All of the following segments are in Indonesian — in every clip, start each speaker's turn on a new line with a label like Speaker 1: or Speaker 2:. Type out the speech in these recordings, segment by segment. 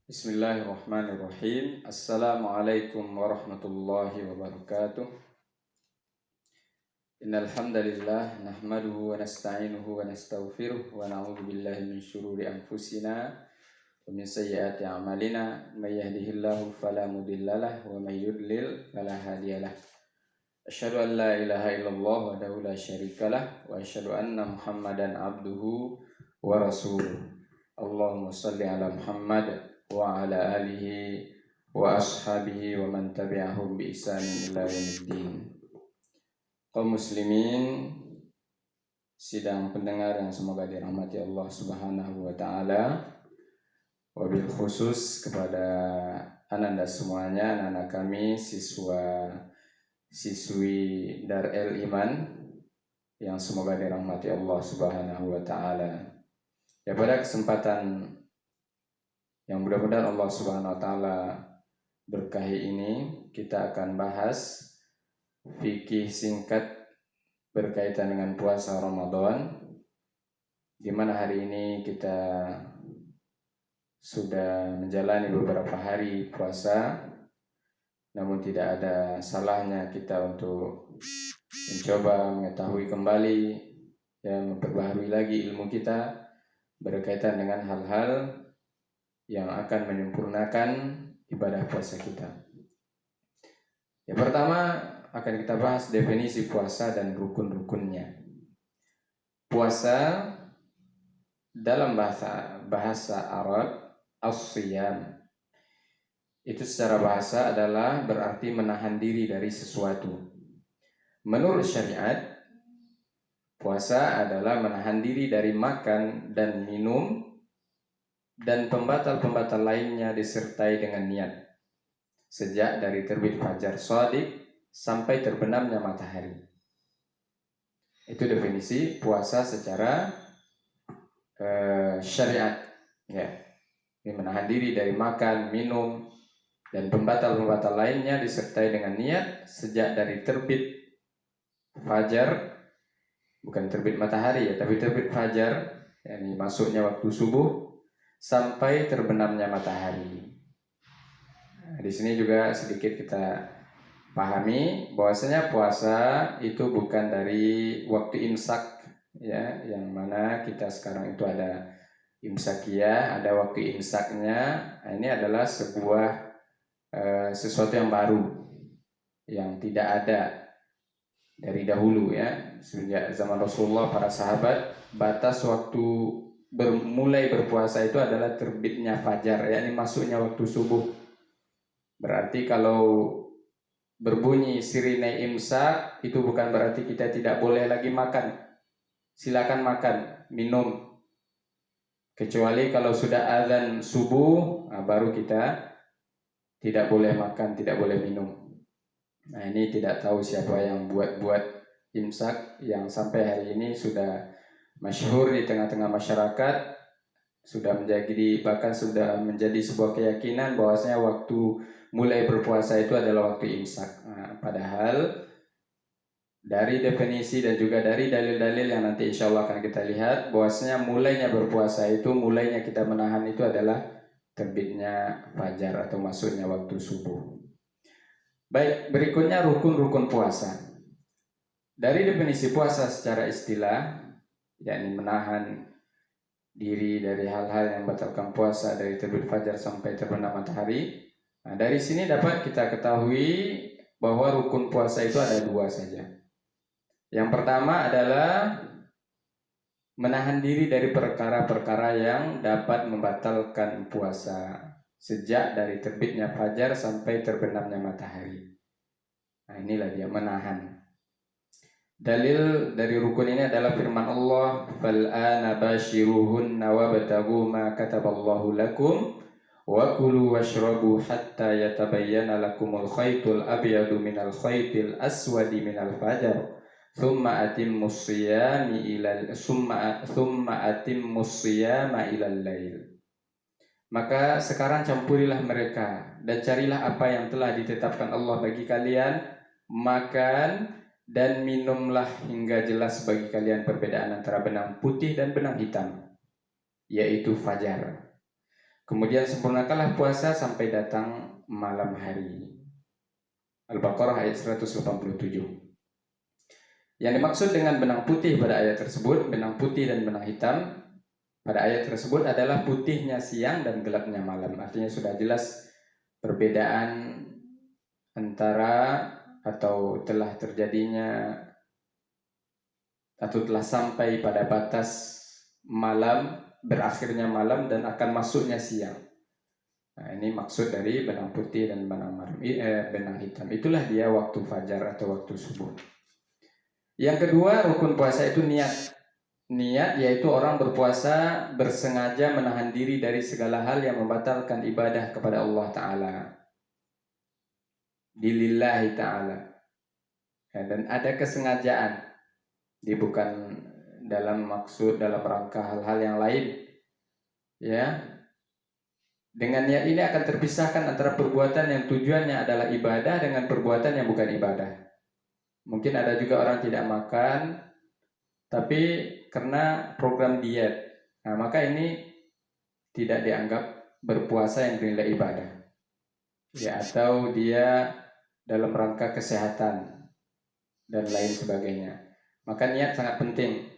Speaker 1: Bismillahirrahmanirrahim. Assalamualaikum warahmatullahi wabarakatuh. Innal hamdalillah nahmaduhu wa nasta'inuhu wa nastaghfiruh wa na'udzu billahi min shururi anfusina wa min sayyiati a'malina. May yahdihillahu fala mudhillalah wa may yudlil fala hadiyalah. Asyhadu an la ilaha illallah wahdahu la syarikalah wa asyhadu anna Muhammadan abduhu wa rasuluh. Allahumma shalli ala Muhammad wa ala alihi wa ashabihi wa man tabi'ahum bi ihsanin ila yaumiddin. Kaum muslimin, sidang pendengar yang semoga dirahmati Allah Subhanahu wa taala. Wabil khusus kepada ananda semuanya, anak-anak kami, siswi Darul Iman yang semoga dirahmati Allah Subhanahu wa taala. Ya, pada kesempatan yang mudah-mudahan Allah Subhanahu wa taala berkahi ini, kita akan bahas fikih singkat berkaitan dengan puasa Ramadan, di mana hari ini kita sudah menjalani beberapa hari puasa. Namun tidak ada salahnya kita untuk mencoba mengetahui kembali, memperbaharui lagi ilmu kita berkaitan dengan hal-hal yang akan menyempurnakan ibadah puasa kita. Yang pertama akan kita bahas definisi puasa dan rukun-rukunnya. Puasa dalam bahasa Arab as-siyam, itu secara bahasa adalah berarti menahan diri dari sesuatu. Menurut syariat, puasa adalah menahan diri dari makan dan minum dan pembatal-pembatal lainnya disertai dengan niat, sejak dari terbit fajar shadiq sampai terbenamnya matahari. Itu definisi puasa secara syariat. Ya, ini menahan diri dari makan, minum, dan pembatal-pembatal lainnya disertai dengan niat sejak dari terbit fajar, bukan terbit matahari ya, tapi terbit fajar, yakni masuknya waktu subuh, sampai terbenamnya matahari. Nah, di sini juga sedikit kita pahami bahwasanya puasa itu bukan dari waktu imsak, ya, yang mana kita sekarang itu ada imsakiyah, ada waktu imsaknya. Nah, ini adalah sebuah sesuatu yang baru, yang tidak ada dari dahulu, ya. Sejak zaman Rasulullah, para sahabat, batas waktu mulai berpuasa itu adalah terbitnya fajar, yakni masuknya waktu subuh. Berarti kalau berbunyi sirine imsak, itu bukan berarti kita tidak boleh lagi makan. Silakan makan, minum. Kecuali kalau sudah azan subuh, baru kita tidak boleh makan, tidak boleh minum. Nah, ini tidak tahu siapa yang buat imsak yang sampai hari ini sudah masyhur di tengah-tengah masyarakat, bahkan sudah menjadi sebuah keyakinan bahwasanya waktu mulai berpuasa itu adalah waktu imsak. Nah, padahal dari definisi dan juga dari dalil-dalil yang nanti insya Allah akan kita lihat, bahwasanya mulainya berpuasa itu, mulainya kita menahan itu adalah terbitnya fajar atau masuknya waktu subuh. Baik, berikutnya rukun-rukun puasa. Dari definisi puasa secara istilah, yakni menahan diri dari hal-hal yang membatalkan puasa dari terbit fajar sampai terbenam matahari. Nah, dari sini dapat kita ketahui bahwa rukun puasa itu ada dua saja. Yang pertama adalah menahan diri dari perkara-perkara yang dapat membatalkan puasa sejak dari terbitnya fajar sampai terbenamnya matahari. Nah, inilah dia menahan. Dalil dari rukun ini adalah firman Allah, "Fal'ana bashiruhunna wabtaghu ma kataballahu lakum wa kulu washrabu hatta yatabayyana lakumul khaytul abyadu minal khaytil aswadi minal fajar thumma atimmus siyama ilal lail." Maka sekarang campurilah mereka dan carilah apa yang telah ditetapkan Allah bagi kalian, makan dan minumlah hingga jelas bagi kalian perbedaan antara benang putih dan benang hitam, yaitu fajar. Kemudian sempurnakanlah puasa sampai datang malam hari. Al-Baqarah ayat 187. Yang dimaksud dengan benang putih pada ayat tersebut, benang putih dan benang hitam pada ayat tersebut adalah putihnya siang dan gelapnya malam. Artinya sudah jelas perbedaan antara atau telah terjadinya atau telah sampai pada batas malam, berakhirnya malam dan akan masuknya siang. Nah, ini maksud dari benang putih dan benang hitam. Itulah dia waktu fajar atau waktu subuh. Yang kedua, rukun puasa itu niat. Niat yaitu orang berpuasa bersengaja menahan diri dari segala hal yang membatalkan ibadah kepada Allah Ta'ala. Lillahi Ta'ala. Ya, dan ada kesengajaan. Dia bukan dalam maksud, dalam rangka hal-hal yang lain. Ya. Dengan niat ini akan terpisahkan antara perbuatan yang tujuannya adalah ibadah dengan perbuatan yang bukan ibadah. Mungkin ada juga orang tidak makan, tapi karena program diet. Nah, maka ini tidak dianggap berpuasa yang bernilai ibadah. Ya, atau dia dalam rangka kesehatan dan lain sebagainya. Maka niat sangat penting.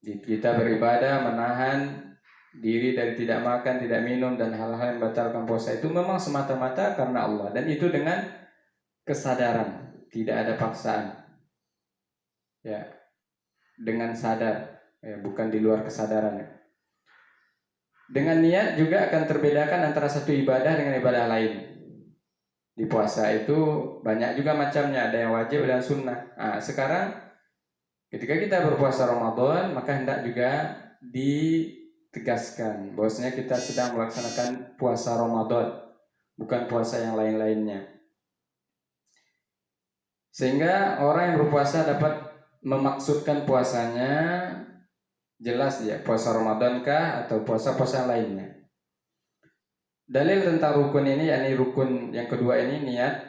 Speaker 1: Kita beribadah, menahan diri dari tidak makan, tidak minum, dan hal-hal yang membatalkan puasa itu memang semata-mata karena Allah. Dan itu dengan kesadaran, tidak ada paksaan. Ya, dengan sadar, ya, bukan di luar kesadaran. Dengan niat juga akan terbedakan antara satu ibadah dengan ibadah lain. Di puasa itu banyak juga macamnya, ada yang wajib dan sunnah. Nah, sekarang ketika kita berpuasa Ramadan, maka hendak juga ditegaskan bahwasanya kita sedang melaksanakan puasa Ramadan, bukan puasa yang lain-lainnya. Sehingga orang yang berpuasa dapat memaksudkan puasanya jelas ya, puasa Ramadan kah atau puasa-puasa lainnya. Dalil tentang rukun ini, yakni rukun yang kedua ini, niat,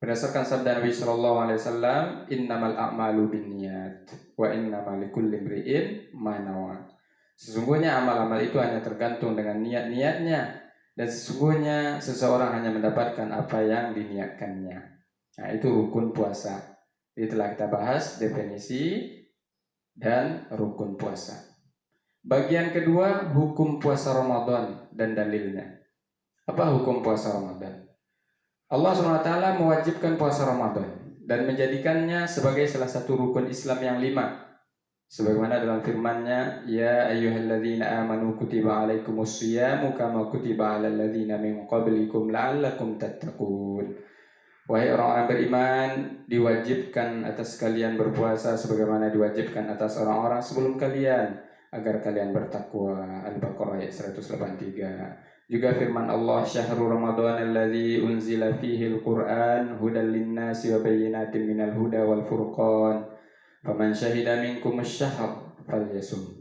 Speaker 1: berdasarkan sabda Nabi Shallallahu Alaihi Wasallam, innamal a'malu binniyat wa innamal likulli imri'in ma nawa. Sesungguhnya amal-amal itu hanya tergantung dengan niat-niatnya, dan sesungguhnya seseorang hanya mendapatkan apa yang diniatkannya. Nah, itu rukun puasa. Jadi telah kita bahas definisi dan rukun puasa. Bagian kedua, hukum puasa Ramadan dan dalilnya. Apa hukum puasa Ramadan? Allah SWT mewajibkan puasa Ramadan dan menjadikannya sebagai salah satu rukun Islam yang 5. Sebagaimana dalam firman-Nya, ya ayyuhalladzina amanu kutiba alaikumus shiyamu kama kutiba alal ladzina min qablikum la'allakum tattaqun. Wahai orang-orang beriman, diwajibkan atas kalian berpuasa sebagaimana diwajibkan atas orang-orang sebelum kalian agar kalian bertakwa. Al-Baqarah ayat 183. Juga firman Allah, syahrul Ramadan alladzi unzila fihi al-Qur'an hudan lin-nasi wa bayyinatin minal huda wal furqan. Faman syahida minkum asy-syahr falyasum.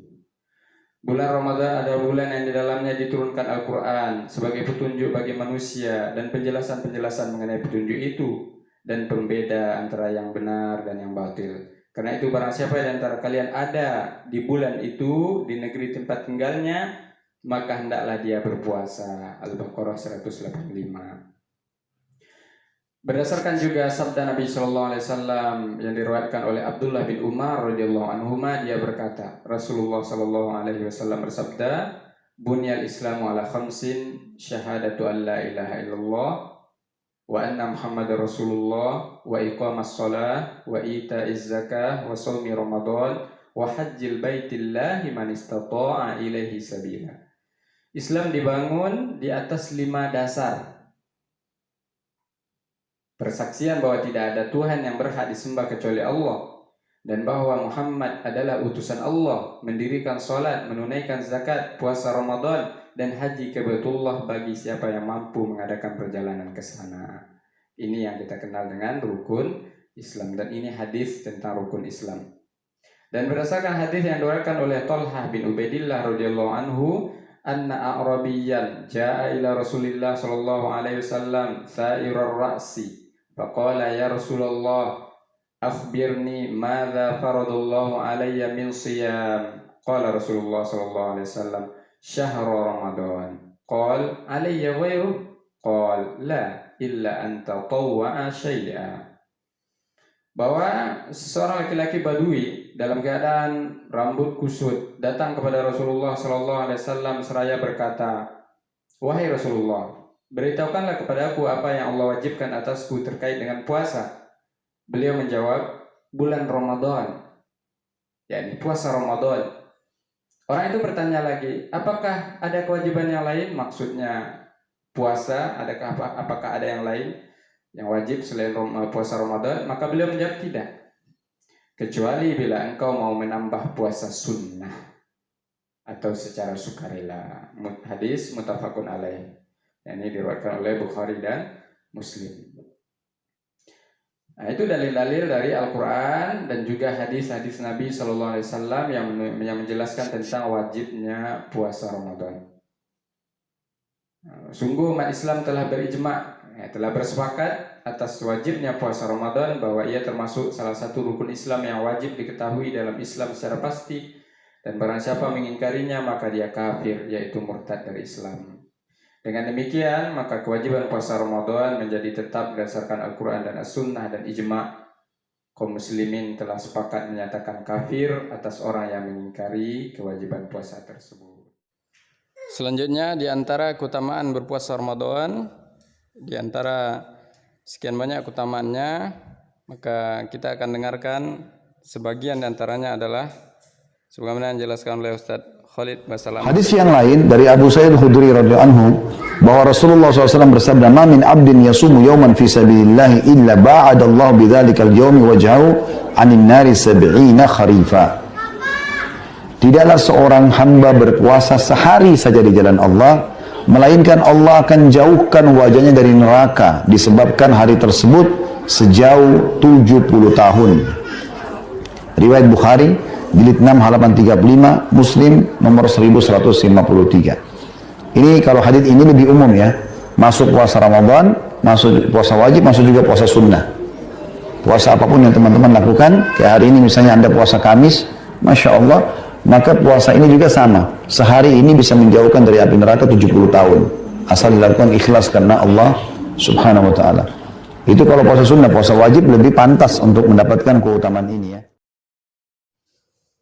Speaker 1: Bulan Ramadan adalah bulan yang di dalamnya diturunkan Al-Quran sebagai petunjuk bagi manusia dan penjelasan-penjelasan mengenai petunjuk itu dan pembeda antara yang benar dan yang batil. Karena itu barang siapa di antara kalian ada di bulan itu di negeri tempat tinggalnya, maka hendaklah dia berpuasa. Al-Baqarah 185. Berdasarkan juga sabda Nabi Shallallahu Alaihi Wasallam yang diriwayatkan oleh Abdullah bin Umar radhiyallahu anhuma, dia berkata, Rasulullah Shallallahu Alaihi Wasallam bersabda, Bunyal Islamu ala khamsin, syahadatu an la ilaha illallah, wa anna Muhammadar Rasulullah, wa iqamas shalah, wa ita'iz zakah, wa shaumi Ramadan, wa hajjil baitillahi man istata'a ilaihi sabila. Islam dibangun di atas 5 dasar. Persaksian bahwa tidak ada Tuhan yang berhak disembah kecuali Allah, dan bahwa Muhammad adalah utusan Allah, mendirikan sholat, menunaikan zakat, puasa Ramadan, dan haji ke Baitullah bagi siapa yang mampu mengadakan perjalanan ke sana. Ini yang kita kenal dengan rukun Islam, dan ini hadis tentang rukun Islam. Dan berdasarkan hadis yang diriwayatkan oleh Talhah bin Ubaidillah radhiyallahu anhu, anna a'rabiyyan jaa ila Rasulillah sallallahu alaihi wasallam sa'irar ra'si faqala ya Rasulullah akhbirni madza faradallahu alayya min siyam. Qala Rasulullah sallallahu alaihi wasallam syahru Ramadan. Qal alayya ghairu? Qal la illa an tatawwa'a syai'a. Bahwa seseorang laki-laki Badui dalam keadaan rambut kusut datang kepada Rasulullah sallallahu alaihi wasallam seraya berkata, "Wahai Rasulullah, beritahukanlah kepadaku apa yang Allah wajibkan atasku terkait dengan puasa." Beliau menjawab, "Bulan Ramadan." yakni puasa Ramadan. Orang itu bertanya lagi, apakah ada kewajiban yang lain? Maksudnya puasa, apakah ada yang lain yang wajib selain puasa Ramadan? Maka beliau menjawab tidak. Kecuali bila engkau mau menambah puasa sunnah atau secara sukarela. Hadis muttafaqun alaih. Ini diriwayatkan oleh Bukhari dan Muslim. Nah, itu dalil-dalil dari Al-Quran dan juga hadis-hadis Nabi Sallallahu Alaihi Wasallam yang menjelaskan tentang wajibnya puasa Ramadan. Sungguh umat Islam telah berijma, telah bersepakat atas wajibnya puasa Ramadan, bahwa ia termasuk salah satu rukun Islam yang wajib diketahui dalam Islam secara pasti, dan barang siapa mengingkarinya maka dia kafir, yaitu murtad dari Islam. Dengan demikian, maka kewajiban puasa Ramadan menjadi tetap berdasarkan Al-Quran dan As-Sunnah, dan ijma' kaum muslimin telah sepakat menyatakan kafir atas orang yang mengingkari kewajiban puasa tersebut. Selanjutnya, di antara keutamaan berpuasa Ramadan, di antara sekian banyak keutamaannya, maka kita akan dengarkan sebagian di antaranya adalah sebagaimana yang dijelaskan oleh Ustaz Khalid Basalam.
Speaker 2: Hadis yang lain dari Abu Sa'id Khudri radhiyallahu anhu bahwa Rasulullah SAW bersabda, "Ma min 'abdin yasumu yawman fi sabilillah illa ba'ada Allah bidzalikal yawmi wajhahu 'anil nari 70 kharifa." Tidaklah seorang hamba berpuasa sehari saja di jalan Allah, melainkan Allah akan jauhkan wajahnya dari neraka disebabkan hari tersebut sejauh 70 tahun. Riwayat Bukhari jilid 6 halaman 35, Muslim nomor 1153. Ini kalau hadis ini lebih umum ya. Masuk puasa Ramadan, masuk puasa wajib, masuk juga puasa sunnah. Puasa apapun yang teman-teman lakukan, kayak hari ini misalnya Anda puasa Kamis, Masya Allah, maka puasa ini juga sama. Sehari ini bisa menjauhkan dari api neraka 70 tahun. Asal dilakukan ikhlas karena Allah Subhanahu wa ta'ala. Itu kalau puasa sunnah. Puasa wajib lebih pantas untuk mendapatkan keutamaan ini ya.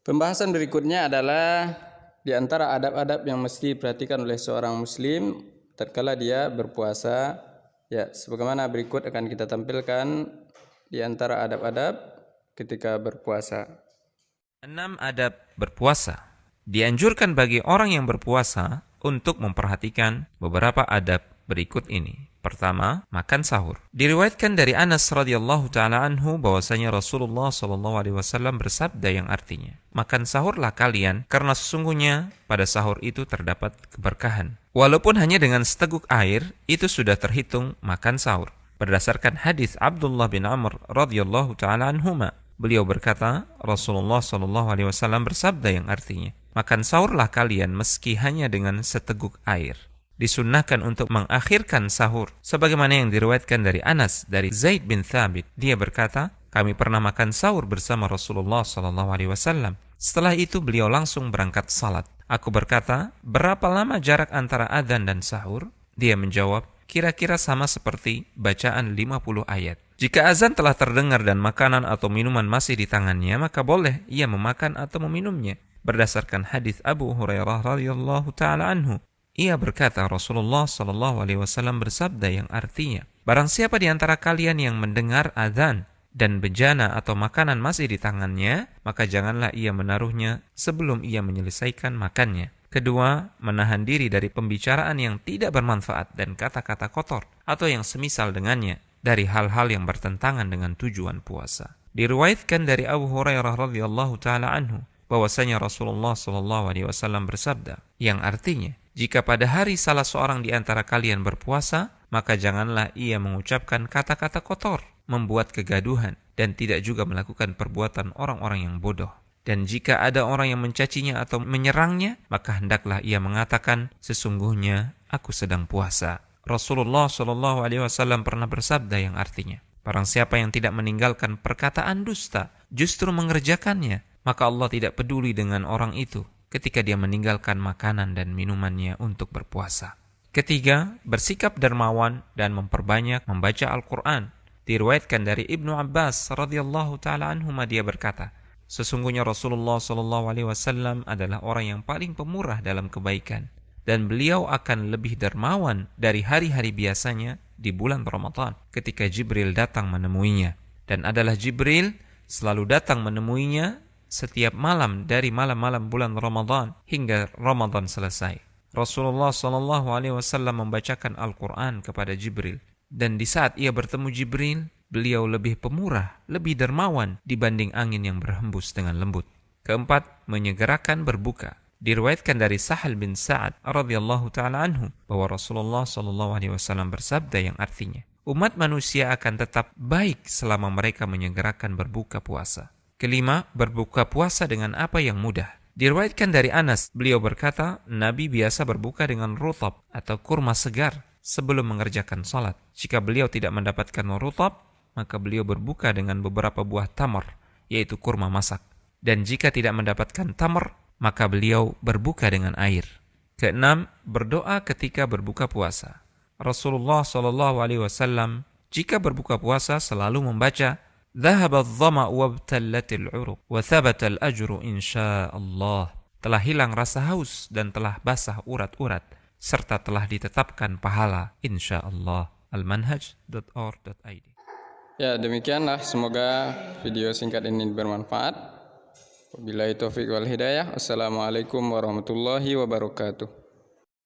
Speaker 1: Pembahasan berikutnya adalah di antara adab-adab yang mesti diperhatikan oleh seorang muslim tatkala dia berpuasa. Ya, sebagaimana berikut akan kita tampilkan di antara adab-adab ketika berpuasa.
Speaker 3: 6 adab berpuasa. Dianjurkan bagi orang yang berpuasa untuk memperhatikan beberapa adab berikut ini. Pertama, makan sahur. Diriwayatkan dari Anas radhiyallahu taala anhu bahwasanya Rasulullah sallallahu alaihi wasallam bersabda yang artinya, "Makan sahurlah kalian karena sesungguhnya pada sahur itu terdapat keberkahan. Walaupun hanya dengan seteguk air, itu sudah terhitung makan sahur." Berdasarkan hadis Abdullah bin Amr radhiyallahu taala anhuma, beliau berkata, Rasulullah sallallahu alaihi wasallam bersabda yang artinya, "Makan sahurlah kalian meski hanya dengan seteguk air." Disunnahkan untuk mengakhirkan sahur sebagaimana yang diriwayatkan dari Anas dari Zaid bin Thabit. Dia berkata, kami pernah makan sahur bersama Rasulullah SAW. Setelah itu beliau langsung berangkat salat. Aku berkata, berapa lama jarak antara adzan dan sahur? Dia menjawab, kira-kira sama seperti bacaan 50 ayat. Jika azan telah terdengar dan makanan atau minuman masih di tangannya, maka boleh ia memakan atau meminumnya. Berdasarkan hadis Abu Hurairah radhiyallahu taala anhu, ia berkata, Rasulullah sallallahu alaihi wasallam bersabda yang artinya, barang siapa di antara kalian yang mendengar azan dan bejana atau makanan masih di tangannya, maka janganlah ia menaruhnya sebelum ia menyelesaikan makannya. Kedua, menahan diri dari pembicaraan yang tidak bermanfaat dan kata-kata kotor atau yang semisal dengannya dari hal-hal yang bertentangan dengan tujuan puasa. Diriwayatkan dari Abu Hurairah radhiyallahu taala anhu bahwasanya Rasulullah sallallahu alaihi wasallam bersabda yang artinya, jika pada hari salah seorang di antara kalian berpuasa, maka janganlah ia mengucapkan kata-kata kotor, membuat kegaduhan, dan tidak juga melakukan perbuatan orang-orang yang bodoh. Dan jika ada orang yang mencacinya atau menyerangnya, maka hendaklah ia mengatakan, sesungguhnya aku sedang puasa. Rasulullah SAW pernah bersabda yang artinya, barang siapa yang tidak meninggalkan perkataan dusta, justru mengerjakannya, maka Allah tidak peduli dengan orang itu ketika dia meninggalkan makanan dan minumannya untuk berpuasa. Ketiga, bersikap dermawan dan memperbanyak membaca Al-Quran. Diriwayatkan dari Ibnu Abbas radhiyallahu taala anhuma, dia berkata, sesungguhnya Rasulullah sallallahu alaihi wasallam adalah orang yang paling pemurah dalam kebaikan, dan beliau akan lebih dermawan dari hari-hari biasanya di bulan Ramadan ketika Jibril datang menemuinya. Dan adalah Jibril selalu datang menemuinya setiap malam dari malam-malam bulan Ramadan hingga Ramadan selesai. Rasulullah sallallahu alaihi wasallam membacakan Al-Quran kepada Jibril, dan di saat ia bertemu Jibril, beliau lebih pemurah, lebih dermawan dibanding angin yang berhembus dengan lembut. Keempat, menyegerakan berbuka. Diriwayatkan dari Sahal bin Sa'ad radhiyallahu taala anhu bahwa Rasulullah sallallahu alaihi wasallam bersabda yang artinya, umat manusia akan tetap baik selama mereka menyegerakan berbuka puasa. Kelima, berbuka puasa dengan apa yang mudah. Diriwayatkan dari Anas, beliau berkata, Nabi biasa berbuka dengan rutab atau kurma segar sebelum mengerjakan salat. Jika beliau tidak mendapatkan rutab, maka beliau berbuka dengan beberapa buah tamar, yaitu kurma masak. Dan jika tidak mendapatkan tamar, maka beliau berbuka dengan air. Keenam, berdoa ketika berbuka puasa. Rasulullah SAW jika berbuka puasa selalu membaca, ذهب الظمأ وابتلت العروق وثبت الأجر إن شاء الله. Telah hilang rasa haus dan telah basah urat-urat, serta telah ditetapkan pahala insyaallah. almanhaj.org.id.
Speaker 1: Ya, demikianlah, semoga video singkat ini bermanfaat. Wabillahi taufiq wal hidayah. Assalamualaikum warahmatullahi wabarakatuh.